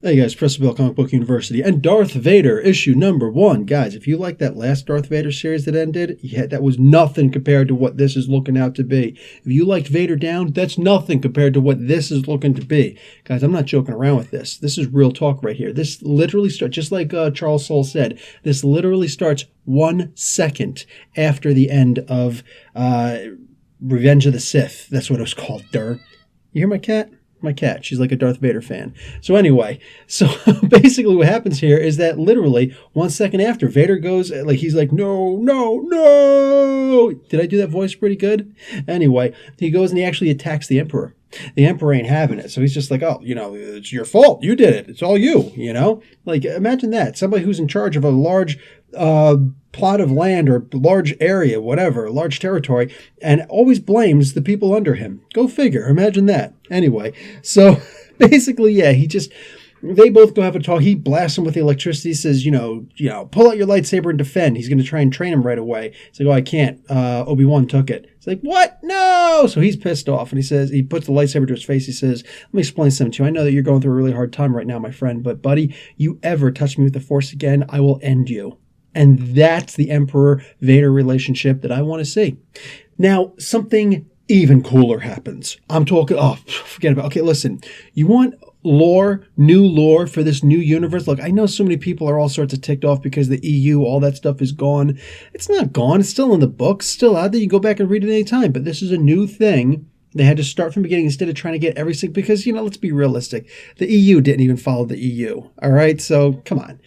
Hey guys, Press the Bell Comic Book University and Darth Vader issue number 1. Guys, if you like that last Darth Vader series that ended, yeah, that was nothing compared to what this is looking out to be. If you liked Vader Down, that's nothing compared to what this is looking to be. Guys, I'm not joking around with this. This is real talk right here. This literally starts, just like Charles Soule said, this literally starts 1 second after the end of Revenge of the Sith. That's what it was called, You hear my cat? My cat. She's like a Darth Vader fan. So anyway, basically what happens here is that literally 1 second after, Vader goes, like, he's like, no, no, no. Did I do that voice pretty good? Anyway, he goes and he actually attacks the Emperor. The Emperor ain't having it. So he's just like, oh, it's your fault. You did it. It's all you, Like, imagine that. Somebody who's in charge of a large plot of land or large area, whatever, large territory, and always blames the people under him. Go figure. Imagine that. Anyway, so basically, yeah, they both go have a talk. He blasts him with the electricity. He says, pull out your lightsaber and defend. He's going to try and train him right away. He's like, oh, I can't. Obi-Wan took it. It's like, what? No! So he's pissed off, and he puts the lightsaber to his face. He says, let me explain something to you. I know that you're going through a really hard time right now, my friend, but buddy, you ever touch me with the Force again, I will end you. And that's the Emperor-Vader relationship that I want to see. Now, something even cooler happens. I'm talking, forget about it. Okay, listen, you want lore, new lore for this new universe? Look, I know so many people are all sorts of ticked off because the EU, all that stuff is gone. It's not gone. It's still in the books, still out there. You can go back and read it anytime. But this is a new thing. They had to start from the beginning instead of trying to get everything, because, let's be realistic. The EU didn't even follow the EU. All right, so come on.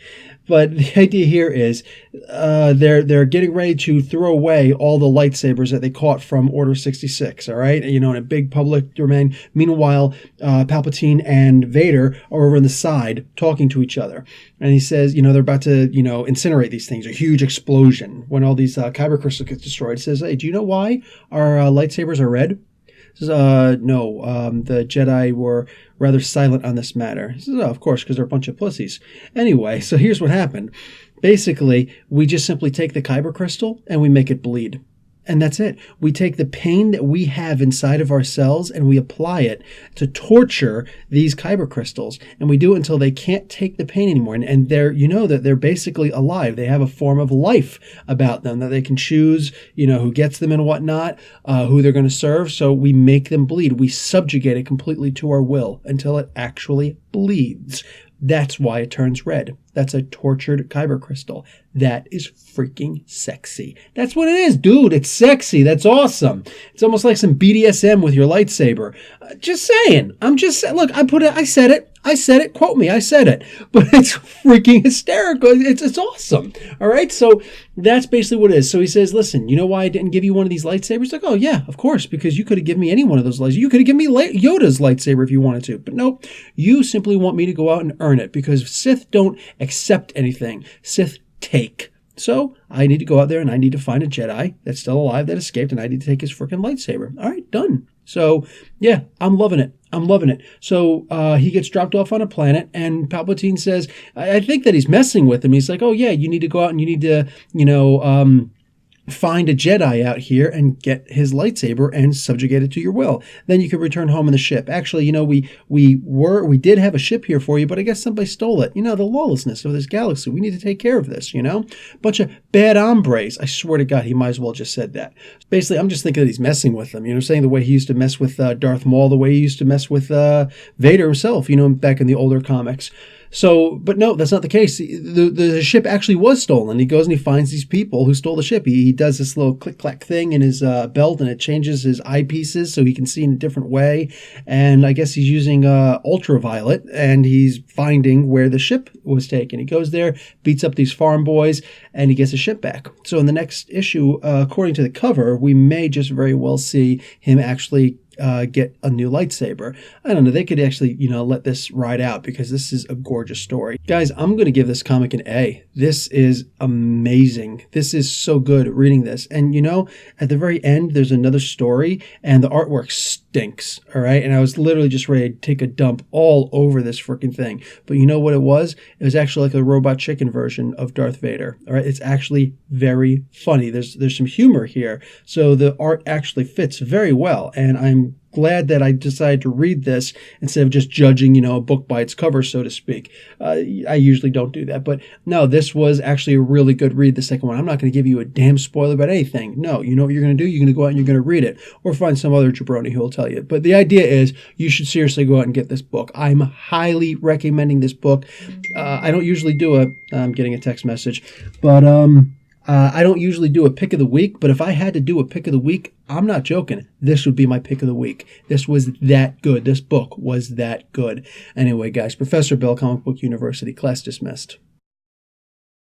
But the idea here is they're getting ready to throw away all the lightsabers that they caught from Order 66, all right? In a big public domain. Meanwhile, Palpatine and Vader are over on the side talking to each other. And he says, they're about to, incinerate these things, a huge explosion when all these Kyber crystals get destroyed. He says, hey, do you know why our lightsabers are red? He says, no, the Jedi were rather silent on this matter. He says, oh, of course, because they're a bunch of pussies. Anyway, so here's what happened. Basically, we just simply take the Kyber crystal and we make it bleed. And that's it. We take the pain that we have inside of ourselves and we apply it to torture these Kyber crystals. And we do it until they can't take the pain anymore. And they're, that they're basically alive. They have a form of life about them that they can choose, who gets them and whatnot, who they're going to serve. So we make them bleed. We subjugate it completely to our will until it actually bleeds. That's why it turns red. That's a tortured Kyber crystal. That is freaking sexy. That's what it is, dude. It's sexy. That's awesome. It's almost like some BDSM with your lightsaber. Just saying. Look, I said it. Quote me. I said it. But it's freaking hysterical. It's awesome. All right. So that's basically what it is. So he says, listen, you know why I didn't give you one of these lightsabers? Like, oh yeah, of course, because you could have given me any one of those lightsabers. You could have given me Yoda's lightsaber if you wanted to. But nope, you simply want me to go out and earn it, because Sith don't accept anything. Sith take. So I need to go out there and I need to find a Jedi that's still alive that escaped, and I need to take his freaking lightsaber. All right, done. So yeah, I'm loving it. So he gets dropped off on a planet, and Palpatine says, I think that he's messing with him. He's like, oh yeah, you need to go out and you need to, find a Jedi out here and get his lightsaber and subjugate it to your will. Then you can return home in the ship. Actually, we did have a ship here for you, but I guess somebody stole it. The lawlessness of this galaxy. We need to take care of this, Bunch of bad hombres. I swear to God, he might as well just said that. Basically, I'm just thinking that he's messing with them. Saying the way he used to mess with Darth Maul, the way he used to mess with Vader himself, back in the older comics. So, but no, that's not the case. The ship actually was stolen. He goes and he finds these people who stole the ship. He does this little click-clack thing in his belt, and it changes his eyepieces so he can see in a different way. And I guess he's using ultraviolet, and he's finding where the ship was taken. He goes there, beats up these farm boys, and he gets the ship back. So in the next issue, according to the cover, we may just very well see him actually get a new lightsaber. I don't know. They could actually, let this ride out, because this is a gorgeous story. Guys, I'm going to give this comic an A. This is amazing. This is so good reading this. And, at the very end, there's another story, and the artwork stinks. All right. And I was literally just ready to take a dump all over this freaking thing. But you know what it was? It was actually like a Robot Chicken version of Darth Vader. All right. It's actually very funny. There's some humor here. So the art actually fits very well. And I'm I'm glad that I decided to read this instead of just judging, a book by its cover, so to speak. I usually don't do that. But no, this was actually a really good read, the second one. I'm not going to give you a damn spoiler about anything. No, you know what you're going to do? You're going to go out and you're going to read it, or find some other jabroni who will tell you. But the idea is you should seriously go out and get this book. I'm highly recommending this book. I don't usually do I'm getting a text message, but I don't usually do a pick of the week, but if I had to do a pick of the week, I'm not joking. This would be my pick of the week. This was that good. This book was that good. Anyway, guys, Professor Bill, Comic Book University, class dismissed.